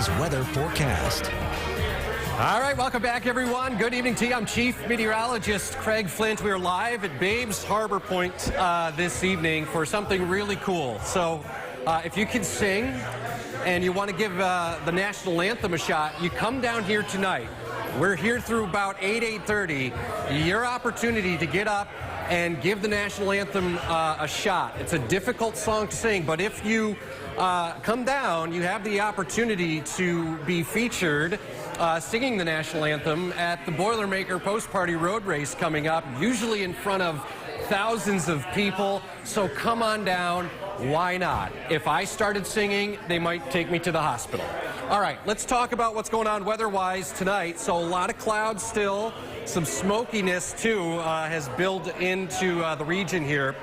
Eyewitness Weather Forecast. All right, welcome back, everyone. Good evening to you. I'm Chief Meteorologist Craig Flint. We are live at Babes Harbor Point this evening for something really cool. So if you can sing and you want to give the national anthem a shot, you come down here tonight. We're here through about 8:30. Your opportunity to get up and give the national anthem a shot. It's a difficult song to sing, but if you come down, you have the opportunity to be featured singing the national anthem at the Boilermaker Post-Party Road Race coming up, usually in front of thousands of people. So come on down. Why not? If I started singing, they might take me to the hospital. All right, let's talk about what's going on weather-wise tonight. So a lot of clouds still. Some smokiness, too, has built into the region here.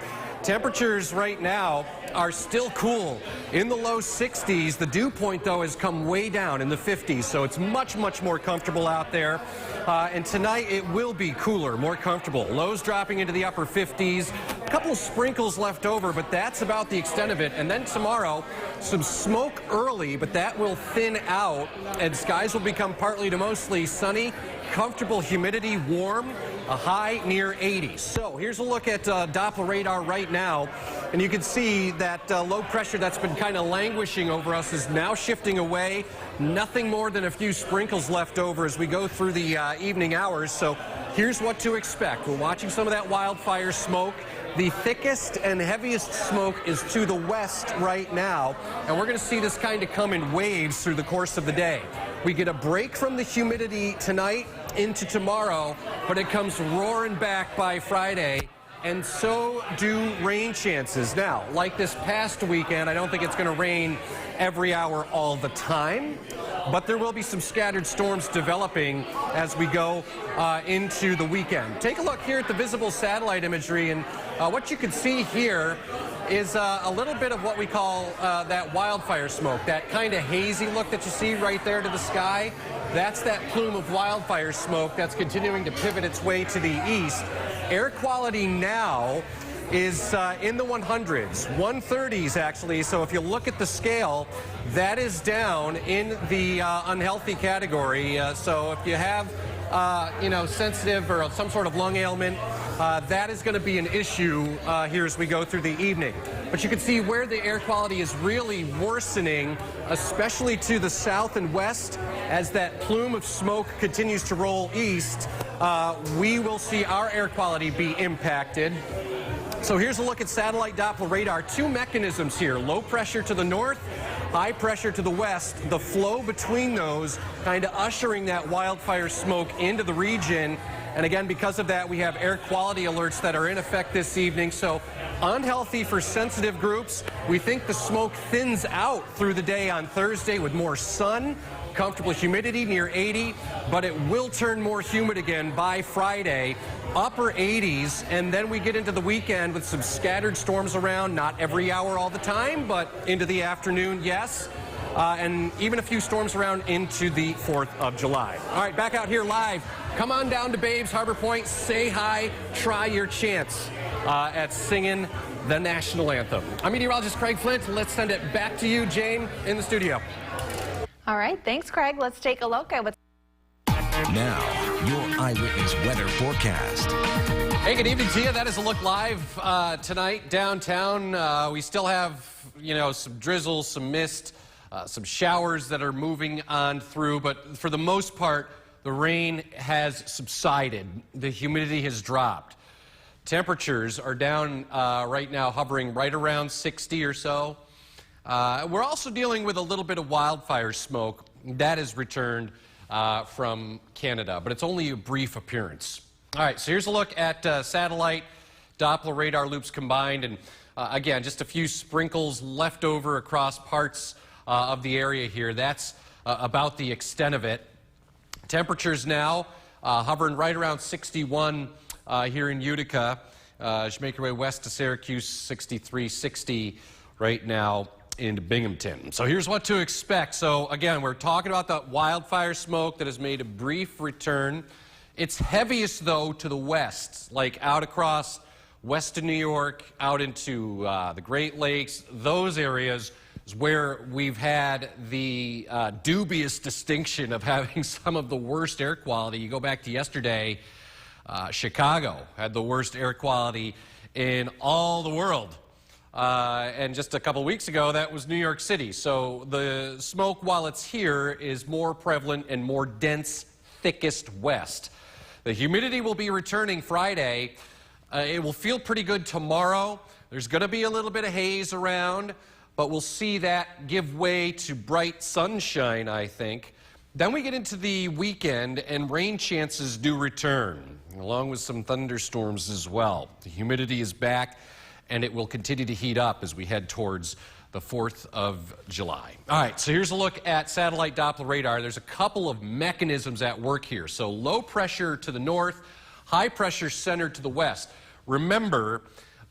Temperatures right now are still cool in the low 60s. The dew point, though, has come way down in the 50s, so it's much, much more comfortable out there. And tonight it will be cooler, more comfortable. Lows dropping into the upper 50s. A couple sprinkles left over, but that's about the extent of it. And then tomorrow, some smoke early, but that will thin out, and skies will become partly to mostly sunny. Comfortable humidity, warm, a high near 80. So here's a look at Doppler radar right now, and you can see that low pressure that's been kind of languishing over us is now shifting away. Nothing more than a few sprinkles left over as we go through the evening hours. So here's what to expect. We're watching some of that wildfire smoke. The thickest and heaviest smoke is to the west right now, and we're going to see this kind of come in waves through the course of the day. We get a break from the humidity tonight into tomorrow, but it comes roaring back by Friday, and so do rain chances. Now, like this past weekend, I don't think it's going to rain every hour all the time, but there will be some scattered storms developing as we go into the weekend. Take a look here at the visible satellite imagery, and what you can see here is a little bit of what we call that wildfire smoke, that kind of hazy look that you see right there to the sky. That's that plume of wildfire smoke that's continuing to pivot its way to the east. Air quality now is in the 100s, 130s actually. So if you look at the scale, that is down in the unhealthy category. So if you have sensitive or some sort of lung ailment, that is going to be an issue here as we go through the evening. But you can see where the air quality is really worsening, especially to the south and west. As that plume of smoke continues to roll east, we will see our air quality be impacted. So here's a look at satellite Doppler radar. Two mechanisms here: low pressure to the north, high pressure to the west. The flow between those kind of ushering that wildfire smoke into the region. And again, because of that, we have air quality alerts that are in effect this evening. So unhealthy for sensitive groups. We think the smoke thins out through the day on Thursday with more sun, comfortable humidity near 80, but it will turn more humid again by Friday, upper 80s, and then we get into the weekend with some scattered storms around, not every hour all the time, but into the afternoon, yes. And even a few storms around into the 4th of July. All right, back out here live. Come on down to Babes Harbor Point, say hi, try your chance at singing the national anthem. I'm meteorologist Craig Flint. Let's send it back to you, Jane, in the studio. All right, thanks, Craig. Let's take a look at what's... Now, your Eyewitness Weather Forecast. Hey, good evening to you. That is a look live tonight downtown. We still have, some drizzle, some mist, some showers that are moving on through, but for the most part, the rain has subsided. The humidity has dropped. Temperatures are down right now, hovering right around 60 or so. We're also dealing with a little bit of wildfire smoke that has returned from Canada, but it's only a brief appearance. All right, so here's a look at satellite Doppler radar loops combined, and again, just a few sprinkles left over across parts of the area here. That's about the extent of it. Temperatures now hovering right around 61 here in Utica. As you make your way west to Syracuse, 63, 60 right now into Binghamton. So here's what to expect. So again, we're talking about the wildfire smoke that has made a brief return. It's heaviest, though, to the west, like out across western New York, out into the Great Lakes, those areas. is where we've had the dubious distinction of having some of the worst air quality. You go back to yesterday, Chicago had the worst air quality in all the world. And just a couple weeks ago, that was New York City. So the smoke, while it's here, is more prevalent and more dense, thickest west. The humidity will be returning Friday. It will feel pretty good tomorrow. There's going to be a little bit of haze around, but we'll see that give way to bright sunshine, I think. Then we get into the weekend, and rain chances do return, along with some thunderstorms as well. The humidity is back, and it will continue to heat up as we head towards the 4th of July. All right, so here's a look at satellite Doppler radar. There's a couple of mechanisms at work here. So low pressure to the north, high pressure centered to the west. Remember,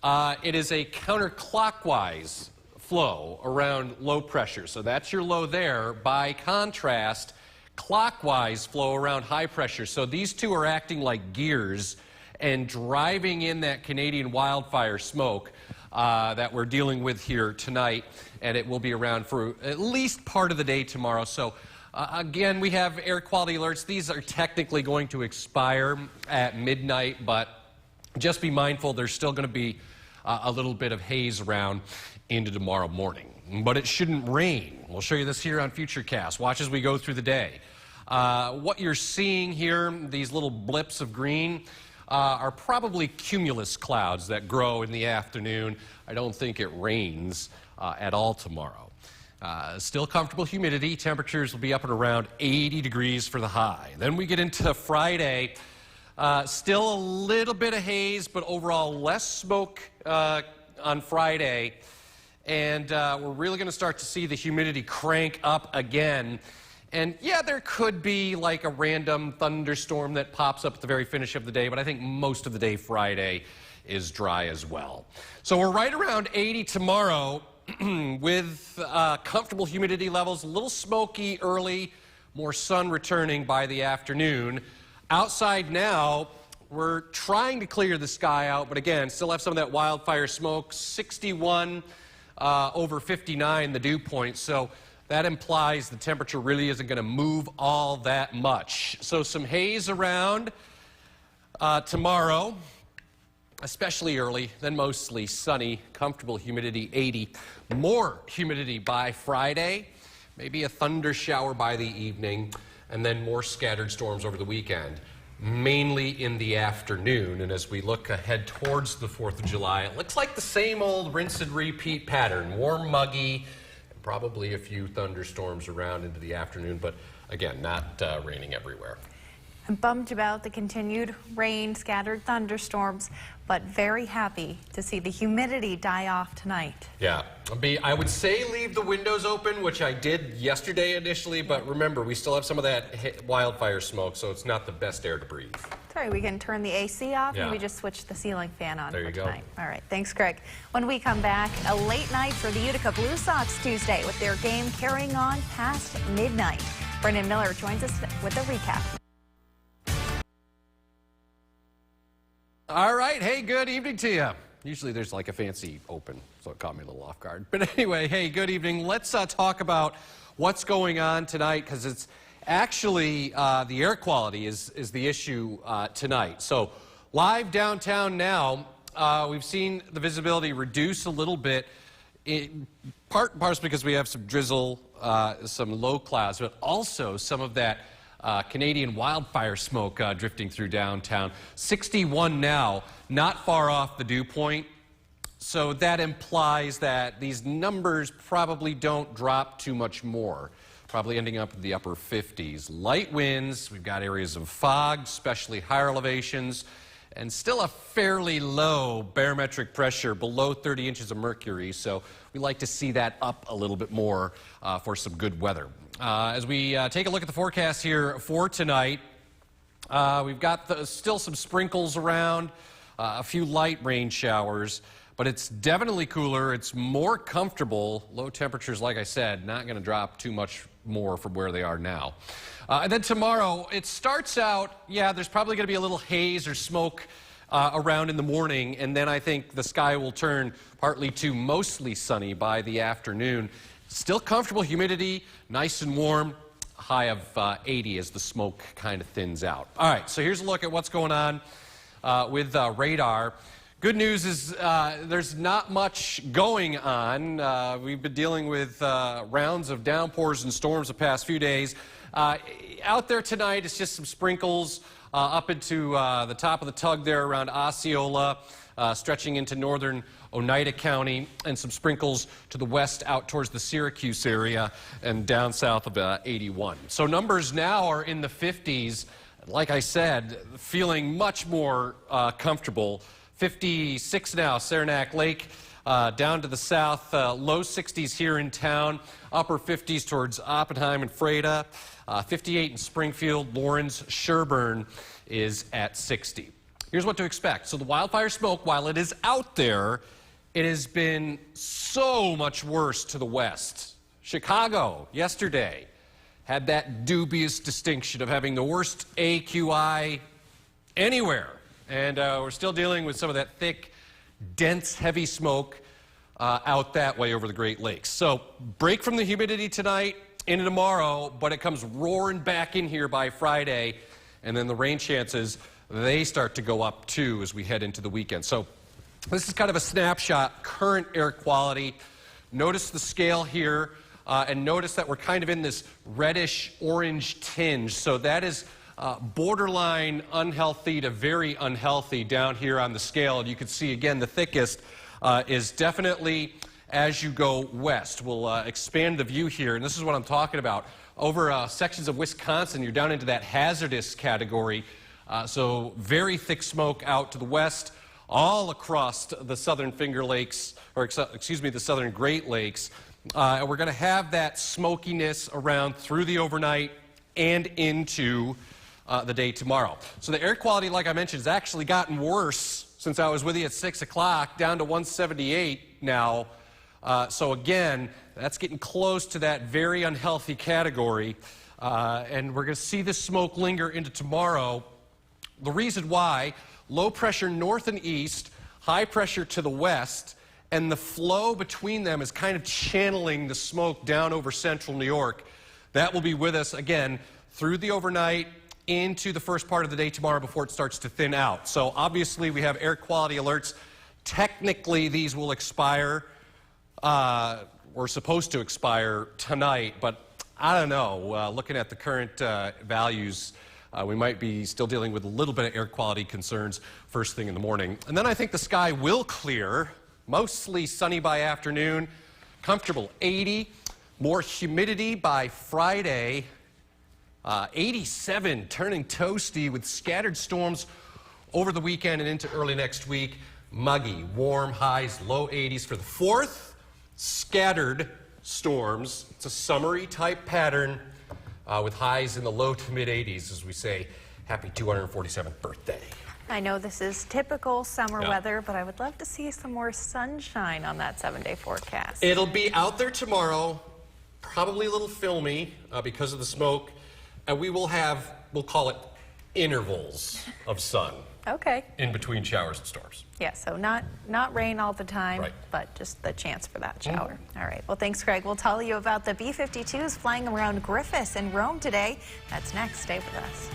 it is a counterclockwise flow around low pressure. So that's your low there. By contrast, clockwise flow around high pressure. So these two are acting like gears and driving in that Canadian wildfire smoke that we're dealing with here tonight. And it will be around for at least part of the day tomorrow. So again, we have air quality alerts. These are technically going to expire at midnight, but just be mindful there's still going to be a little bit of haze around into tomorrow morning. But it shouldn't rain. We'll show you this here on Futurecast. Watch as we go through the day. What you're seeing here, these little blips of green, are probably cumulus clouds that grow in the afternoon. I don't think it rains at all tomorrow. Still comfortable humidity. Temperatures will be up at around 80 degrees for the high. Then we get into Friday. Still a little bit of haze, but overall less smoke on Friday. And we're really going to start to see the humidity crank up again. And yeah, there could be like a random thunderstorm that pops up at the very finish of the day, but I think most of the day Friday is dry as well. So we're right around 80 tomorrow with comfortable humidity levels, a little smoky early, more sun returning by the afternoon. Outside now, we're trying to clear the sky out, but again, still have some of that wildfire smoke, 61 over 59, the dew point. So that implies the temperature really isn't going to move all that much. So some haze around tomorrow, especially early, then mostly sunny, comfortable humidity 80. More humidity by Friday, maybe a thunder shower by the evening, and then more scattered storms over the weekend, mainly in the afternoon. And as we look ahead towards the 4th of July, it looks like the same old rinse and repeat pattern. Warm, muggy, and probably a few thunderstorms around into the afternoon, but again, not raining everywhere. I'm bummed about the continued rain, scattered thunderstorms, but very happy to see the humidity die off tonight. Yeah, I would say leave the windows open, which I did yesterday initially, but remember, we still have some of that wildfire smoke, so it's not the best air to breathe. Sorry, we can turn the AC off. Yeah. Maybe just switch the ceiling fan on there for you go. tonight. All right, thanks, Greg. When we come back, a late night for the Utica Blue Sox Tuesday with their game carrying on past midnight. Brendan Miller joins us with a recap. All right, hey, good evening to you. Usually there's like a fancy open, so it caught me a little off guard. But anyway, hey, good evening. Let's talk about what's going on tonight, because it's actually the air quality is the issue tonight. So live downtown now, we've seen the visibility reduce a little bit, part and parcel because we have some drizzle, some low clouds, but also some of that Canadian wildfire smoke drifting through downtown. 61 now, not far off the dew point. So that implies that these numbers probably don't drop too much more, probably ending up in the upper 50s. Light winds, we've got areas of fog, especially higher elevations, and still a fairly low barometric pressure, below 30 inches of mercury. So we like to see that up a little bit more for some good weather. As we take a look at the forecast here for tonight, we've got still some sprinkles around, a few light rain showers, but it's definitely cooler. It's more comfortable. Low temperatures, like I said, not going to drop too much more from where they are now. And then tomorrow, it starts out, yeah, there's probably going to be a little haze or smoke around in the morning, and then I think the sky will turn partly to mostly sunny by the afternoon. Still comfortable humidity, nice and warm. High of 80 as the smoke kind of thins out. All right, so here's a look at what's going on with radar. Good news is there's not much going on. We've been dealing with rounds of downpours and storms the past few days. Out there tonight, it's just some sprinkles up into the top of the tug there around Osceola, stretching into northern Oneida County, and some sprinkles to the west out towards the Syracuse area and down south of 81. So numbers now are in the 50s. Like I said, feeling much more comfortable. 56 now, Saranac Lake. Down to the south, low 60s here in town, upper 50s towards Oppenheim and Freda, 58 in Springfield, Lawrence, Sherburne is at 60. Here's what to expect. So the wildfire smoke, while it is out there, it has been so much worse to the west. Chicago, yesterday, had that dubious distinction of having the worst AQI anywhere. And we're still dealing with some of that thick, dense, heavy smoke out that way over the Great Lakes. So break from the humidity tonight into tomorrow, but it comes roaring back in here by Friday, and then the rain chances, they start to go up too as we head into the weekend. So this is kind of a snapshot, current air quality. Notice the scale here, and notice that we're kind of in this reddish orange tinge. So that is borderline unhealthy to very unhealthy down here on the scale. And you can see, again, the thickest is definitely as you go west. We'll expand the view here, and this is what I'm talking about. Over sections of Wisconsin, you're down into that hazardous category. So very thick smoke out to the west, all across the southern Finger Lakes, or excuse me, the southern Great Lakes. And we're going to have that smokiness around through the overnight and into the day tomorrow. So the air quality, like I mentioned, has actually gotten worse since I was with you at 6 o'clock, down to 178 now. So again, that's getting close to that very unhealthy category. And we're going to see this smoke linger into tomorrow. The reason why, low pressure north and east, high pressure to the west, and the flow between them is kind of channeling the smoke down over central New York. That will be with us, again, through the overnight, into the first part of the day tomorrow before it starts to thin out. So obviously we have air quality alerts. Technically these will expire, or supposed to expire tonight, but I don't know. Looking at the current values, we might be still dealing with a little bit of air quality concerns first thing in the morning. And then I think the sky will clear, mostly sunny by afternoon, comfortable 80, more humidity by Friday. 87 turning toasty with scattered storms over the weekend and into early next week. Muggy, warm highs, low 80s for the 4th. Scattered storms. It's a summery type pattern with highs in the low to mid 80s as we say happy 247th birthday. I know this is typical summer weather, but I would love to see some more sunshine on that 7-day forecast. It'll be out there tomorrow, probably a little filmy because of the smoke. And we will have, we'll call it intervals of sun. Okay. In between showers and storms. Yeah, so not rain all the time, right, but just the chance for that shower. All right. Well, thanks, Craig. We'll tell you about the B-52s flying around Griffiths in Rome today. That's next. Stay with us.